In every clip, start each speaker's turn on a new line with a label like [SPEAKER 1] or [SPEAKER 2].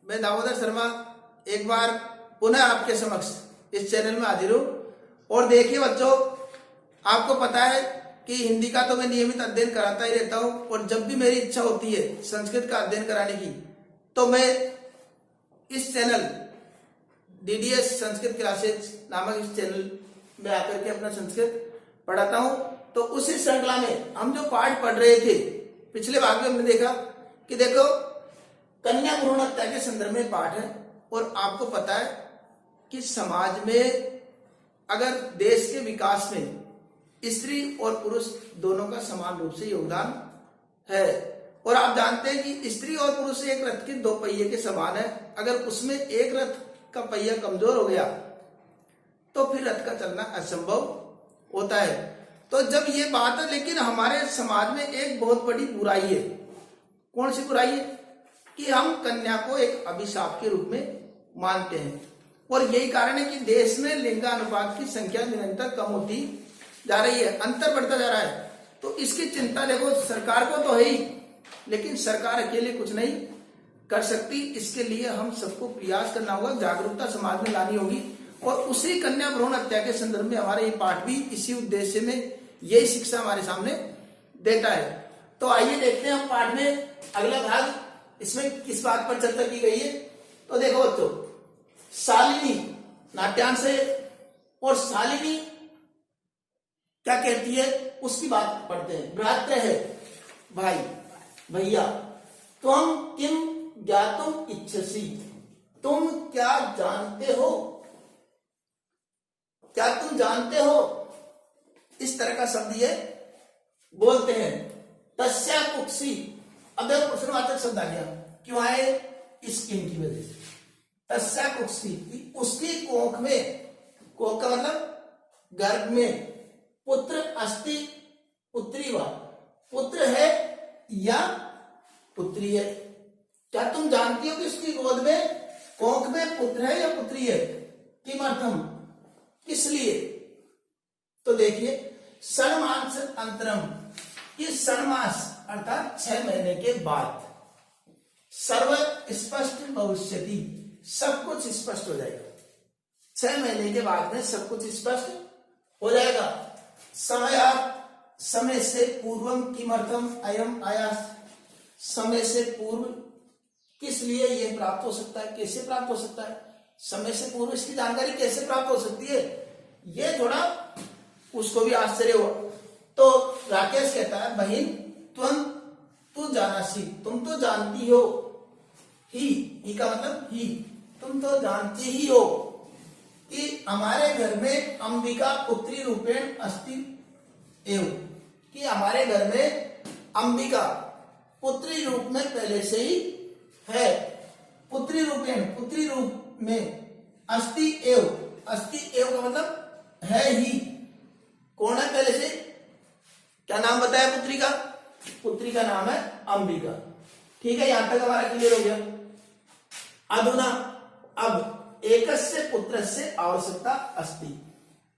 [SPEAKER 1] मैं दामोदर शर्मा एक बार पुनः आपके समक्ष इस चैनल में हाजिर हूँ। और देखिए बच्चों, आपको पता है कि हिंदी का तो मैं नियमित अध्ययन कराता ही रहता हूँ, और जब भी मेरी इच्छा होती है संस्कृत का अध्ययन कराने की, तो मैं इस चैनल DDS संस्कृत क्लासेज नामक इस चैनल में आकर के अपना संस्कृत पढ़ाता हूँ। तो उसी श्रृंखला में हम जो पाठ पढ़ रहे थे, पिछले भाग में हमने देखा कि देखो कन्या भ्रूण हत्या के संदर्भ में पाठ है। और आपको पता है कि समाज में अगर देश के विकास में स्त्री और पुरुष दोनों का समान रूप से योगदान है, और आप जानते हैं कि स्त्री और पुरुष एक रथ के दो पहिए के समान है। अगर उसमें एक रथ का पहिया कमजोर हो गया तो फिर रथ का चलना असंभव होता है। तो जब ये बात है, लेकिन हमारे समाज में एक बहुत बड़ी बुराई है। कौन सी बुराई है? कि हम कन्या को एक अभिशाप के रूप में मानते हैं, और यही कारण है कि देश में लिंगानुपात की संख्या निरंतर कम होती जा रही है, अंतर बढ़ता जा रहा है। तो इसकी चिंता देखो सरकार को तो है ही, लेकिन सरकार अकेले कुछ नहीं कर सकती। इसके लिए हम सबको प्रयास करना होगा, जागरूकता समाज में लानी होगी। और उसी कन्या भ्रूण हत्या के संदर्भ में हमारा ये पाठ भी इसी उद्देश्य में यही शिक्षा हमारे सामने देता है। तो आइए देखते हैं हम पाठ में अगला भाग, इसमें किस बात पर चर्चा की गई है। तो देखो बच्चों, शालिनी नाट्यांश है, और शालिनी क्या कहती है उसकी बात पढ़ते हैं। भ्रातृ है भाई, भैया। त्वं किम ज्ञातुम इच्छसि, तुम क्या जानते हो, क्या तुम जानते हो, इस तरह का शब्द ये बोलते हैं। तस्या कुक्षी, अब देखो प्रश्नवाचक शब्द आ गया, क्यों आए? स्किन की वजह से। तस्या कुक्षी, उसकी कोख में, कोख का मतलब गर्भ में, पुत्र अस्ति पुत्री वा, पुत्र है या पुत्री है। क्या तुम जानती हो कि उसकी गोद में, कोख में पुत्र है या पुत्री है? किमर्थम, किस लिए? तो देखिए, षण्मास अंतरम, इस षण्मास अर्थात 6 महीने के बाद, सर्व स्पष्ट भविष्यति, सब कुछ स्पष्ट हो जाएगा। 6 महीने के बाद में सब कुछ स्पष्ट हो जाएगा। समय से पूर्वम किमर्थम अयम आयास, समय से पूर्व किस लिए यह प्राप्त हो सकता है, कैसे प्राप्त हो सकता है? समय से पूर्व इसकी जानकारी कैसे प्राप्त हो सकती है? ये थोड़ा उसको भी आश्चर्य हुआ। तो राकेश कहता है, बहन तू जानासी, तुम तो जानती हो, ही का मतलब ही, तुम तो जानती ही हो कि हमारे घर में अंबिका पुत्री रूपेण अस्ति एवं, कि हमारे घर में अंबिका पुत्री रूप में पहले से ही है। पुत्री रूपेण, पुत्री रूप में, अस्ति एव, अस्ति एव का मतलब है ही। कौन है पहले से? क्या नाम बताया पुत्री का? पुत्री का नाम है अंबिका। ठीक है, यहां तक हमारा क्लियर हो गया। अधुना, अब एकस्य पुत्रस्य आवश्यकता अस्ति,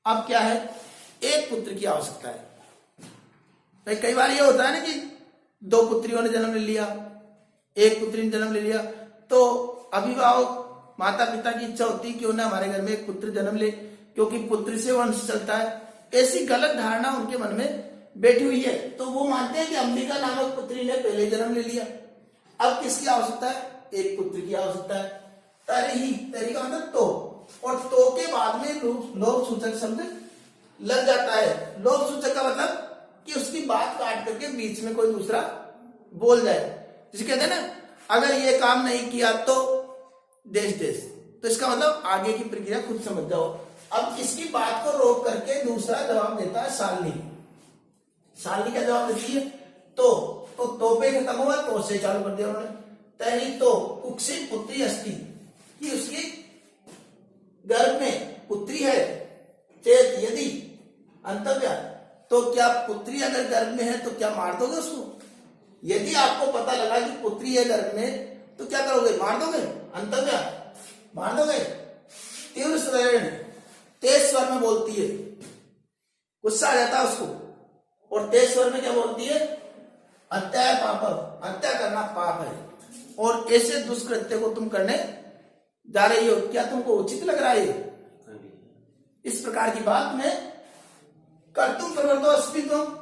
[SPEAKER 1] अब क्या है? एक पुत्र की आवश्यकता है। भाई कई बार ये होता है ना कि 2 पुत्रियों ने जन्म ले लिया, एक पुत्री ने जन्म ले लिया, तो अभिभावक माता पिता की इच्छा होती है क्यों ना हमारे घर में एक पुत्र जन्म ले, क्योंकि पुत्र से वंश चलता है। ऐसी गलत धारणा उनके मन में बैठी हुई है, तो वो मानते हैं कि अंबिका नामक पुत्री ने पहले जन्म ले लिया। अब किसकी आवश्यकता है? एक पुत्र की आवश्यकता है। तरी, तरी का मतलब तो, और तो के बाद में लोभ सूचक शब्द लग जाता है। लोभ सूचक का मतलब कि उसकी बात काट करके बीच में कोई दूसरा बोल जाए। जिसे कहते हैं ना, अगर ये काम नहीं किया तो देश देश, तो इसका मतलब आगे की प्रक्रिया खुद समझ जाओ। अब इसकी बात को रोक करके दूसरा जवाब देता है शालिनी। शालिनी क्या जवाब देती है? तो पे खत्म हुआ, तो से चालू कर दिया उन्होंने। तरी तो कुक्षी पुत्री अस्ति, कि उसकी गर्भ में पुत्री है। चेत यदि अंतव्य, तो क्या पुत्री अगर गर्भ में है तो क्या मार दोगे उसको? यदि आपको पता लगा कि पुत्री है गर्भ में, तो क्या करोगे? मार दोगे? अंतव्य मार दोगे? तीव्र स्वरेण, तेज स्वर में बोलती है, गुस्सा आ जाता है उसको, और तेज स्वर में क्या बोलती है? हत्या है पाप, हत्या करना पाप है। और ऐसे दुष्कृत्य को तुम करने जा रही हो, क्या तुमको उचित लग रहा है? इस प्रकार की बात में कर तुम प्रवृत्तो अस्मि, तुम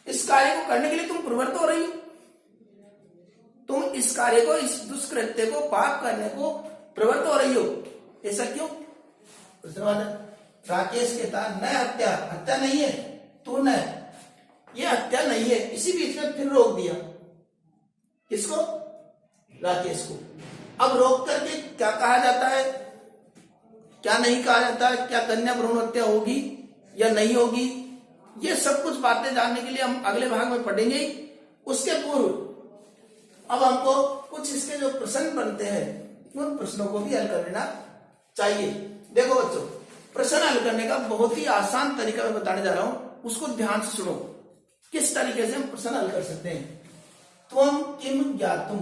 [SPEAKER 1] इस कार्य को करने के लिए तुम प्रवृत्त हो रही हो, तुम इस कार्य को, इस दुष्कृत्य को, पाप करने को प्रवृत्त हो रही हो, ऐसा क्यों? राकेश कहता न हत्या, हत्या नहीं है, तू न, ये हत्या नहीं है। इसी बीच में फिर रोक दिया, किसको? राकेश को। अब रोक करके क्या कहा जाता है, क्या नहीं कहा जाता है, क्या कन्या भ्रूण हत्या होगी या नहीं होगी, ये सब कुछ बातें जानने के लिए हम अगले भाग में पढ़ेंगे। उसके पूर्व अब हमको कुछ इसके जो प्रश्न बनते हैं उन प्रश्नों को भी हल कर लेना चाहिए। देखो बच्चों, प्रश्न हल करने का बहुत ही आसान तरीका मैं बताने जा रहा हूं, उसको ध्यान से सुनो। किस तरीके से हम प्रश्न हल कर सकते हैं? त्वम किम ज्ञातुम,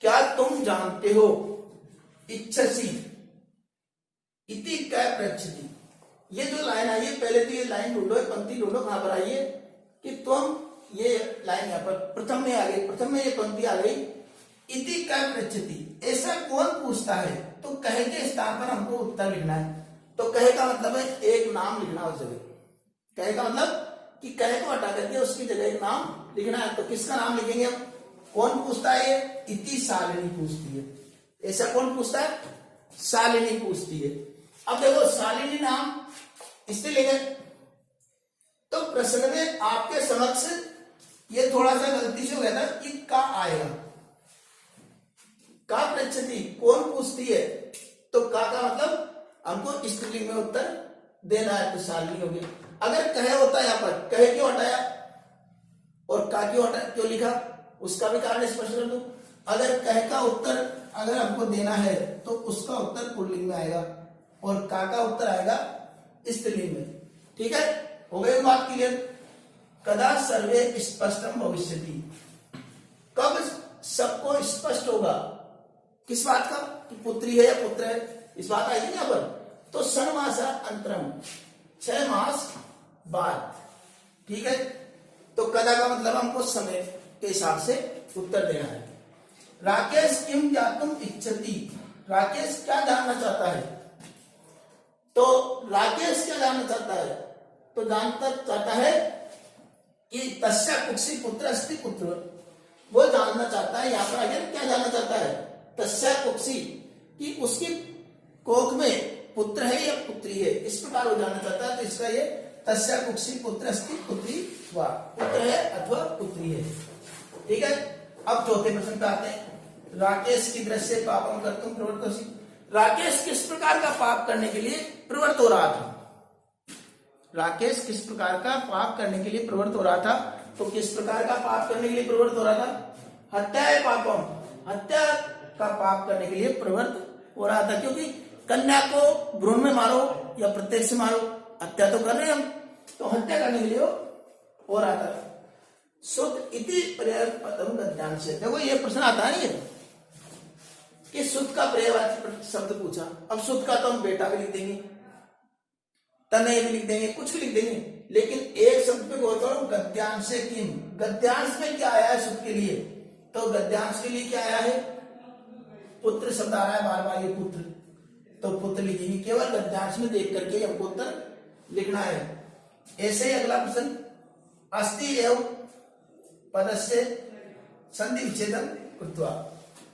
[SPEAKER 1] क्या तुम जानते हो, इच्छसी इति कै पृच्छति। ये जो लाइन आई है, पहले तो ये लाइन ढूंढो, पंक्ति ढूंढो, कहां पर आई है कि तुम, ये लाइन यहाँ पर प्रथम में आ गई, प्रथम में ये पंक्ति आ गई, इति कै पृच्छति, ऐसा कौन पूछता है। तो कहे के स्थान पर हमको उत्तर लिखना है। तो कहे का मतलब है एक नाम लिखना उस जगह, कहे का मतलब कि कहे को हटा करके उसकी जगह एक नाम लिखना है। तो किसका नाम लिखेंगे हम? कौन पूछता है ये? इति शालिनी पूछती है। ऐसा कौन पूछता है? शालिनी पूछती है। अब देखो, शालिनी नाम इससे ले गए, तो प्रश्न में आपके समक्ष ये थोड़ा सा गलती से हो गया था कि का आएगा, का पृच्छति, कौन पूछती है, तो का मतलब हमको स्त्रीलिंग में उत्तर देना है, तो शालिनी हो गया। अगर कहे होता यहाँ पर, कहे क्यों हटाया और का क्यों लिखा, उसका भी कारण स्पष्ट कर दूं। अगर कहे का उत्तर अगर हमको देना है तो उसका उत्तर पुल्लिंग में आएगा और का उत्तर आएगा स्त्रीलिंग में। ठीक है, हो गई बात क्लियर। कदा सर्वे स्पष्टम भविष्यति, कब सबको स्पष्ट होगा किस बात का, कि पुत्री है या पुत्र है, इस बात आएगी यहाँ पर। तो षण्मासा अंतरम, 6 मास बाद। ठीक है, तो कदा का मतलब हमको समय के हिसाब से उत्तर देना है। राकेश किम ज्ञातुम इच्छति, राकेश क्या जानना चाहता है। तो राकेश क्या जानना चाहता है, तो जानता चाहता है कि तस्या कुक्षी पुत्र अस्ति पुत्र, वो जानना चाहता है। यहाँ पर आगे क्या जानना चाहता है, तस्या कुक्षी, कि उसकी कोख में पुत्र है या पुत्री है, इस प्रकार वो जानना चाहता है। तो इसका ये तस्या कुक्षी पुत्र अस्ति पुत्री वा, पुत्र है अथवा पुत्री है। ठीक है, अब चौथे प्रश्न पे आते हैं। राकेश की दृश्य पापम कर्तुम प्रवृत्तोसि, राकेश किस प्रकार का पाप करने के लिए प्रवृत्त हो रहा था। राकेश किस प्रकार का पाप करने के लिए प्रवृत्त हो रहा था, तो किस प्रकार का पाप करने के लिए प्रवृत्त हो रहा था, हत्या है पापम, हत्या का पाप करने के लिए प्रवृत्त हो रहा था। क्योंकि कन्या को भ्रूण में मारो या प्रत्यक्ष से मारो, हत्या तो कर रहे हम, तो हत्या करने के लिए हो रहा था। सुत इति पर्यायपदम गद्यांश से, देखो ये प्रश्न आता है ये कि सुत का पर्यायवाची शब्द पूछा। अब सुत का तो हम बेटा भी लिख देंगे, तनय भी लिख देंगे, कुछ भी लिख देंगे, लेकिन एक शब्द पे गौर करो, गद्यांश से किम, गद्यांश में क्या आया है सुत के लिए, तो गद्यांश के लिए क्या आया है, पुत्र शब्द आ रहा है बार बार, ये पुत्र, तो पुत्र लिखेंगे। केवल गद्यांश में देख करके हमको उत्तर लिखना है। ऐसे ही अगला प्रश्न, अस्ति एवं पदस्य संधि विच्छेदम कृत्वा,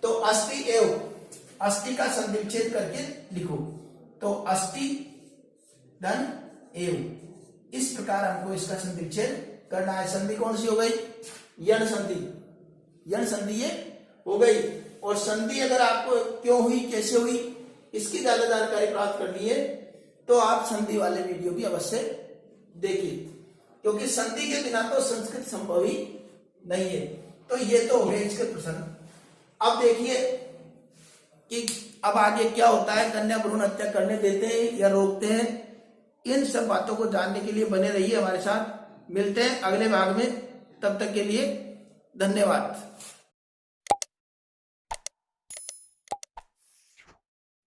[SPEAKER 1] तो अस्ति एव, अस्ति का संधि विच्छेद करके लिखो, तो अस्ति धन एव, इस प्रकार हमको इसका संधि विच्छेद करना है। संधि कौन सी हो गई, यण संधि, यण संधि ये हो गई। और संधि अगर आपको क्यों हुई, कैसे हुई, इसकी ज्यादा जानकारी प्राप्त करनी है तो आप संधि वाले वीडियो भी अवश्य देखिए, क्योंकि संधि के बिना तो संस्कृत संभव ही नहीं है। तो ये तो हो गए इसके प्रश्न। अब देखिए कि अब आगे क्या होता है, कन्या भ्रूण हत्या करने देते हैं या रोकते हैं, इन सब बातों को जानने के लिए बने रहिए हमारे साथ। मिलते हैं अगले भाग में, तब तक के लिए धन्यवाद।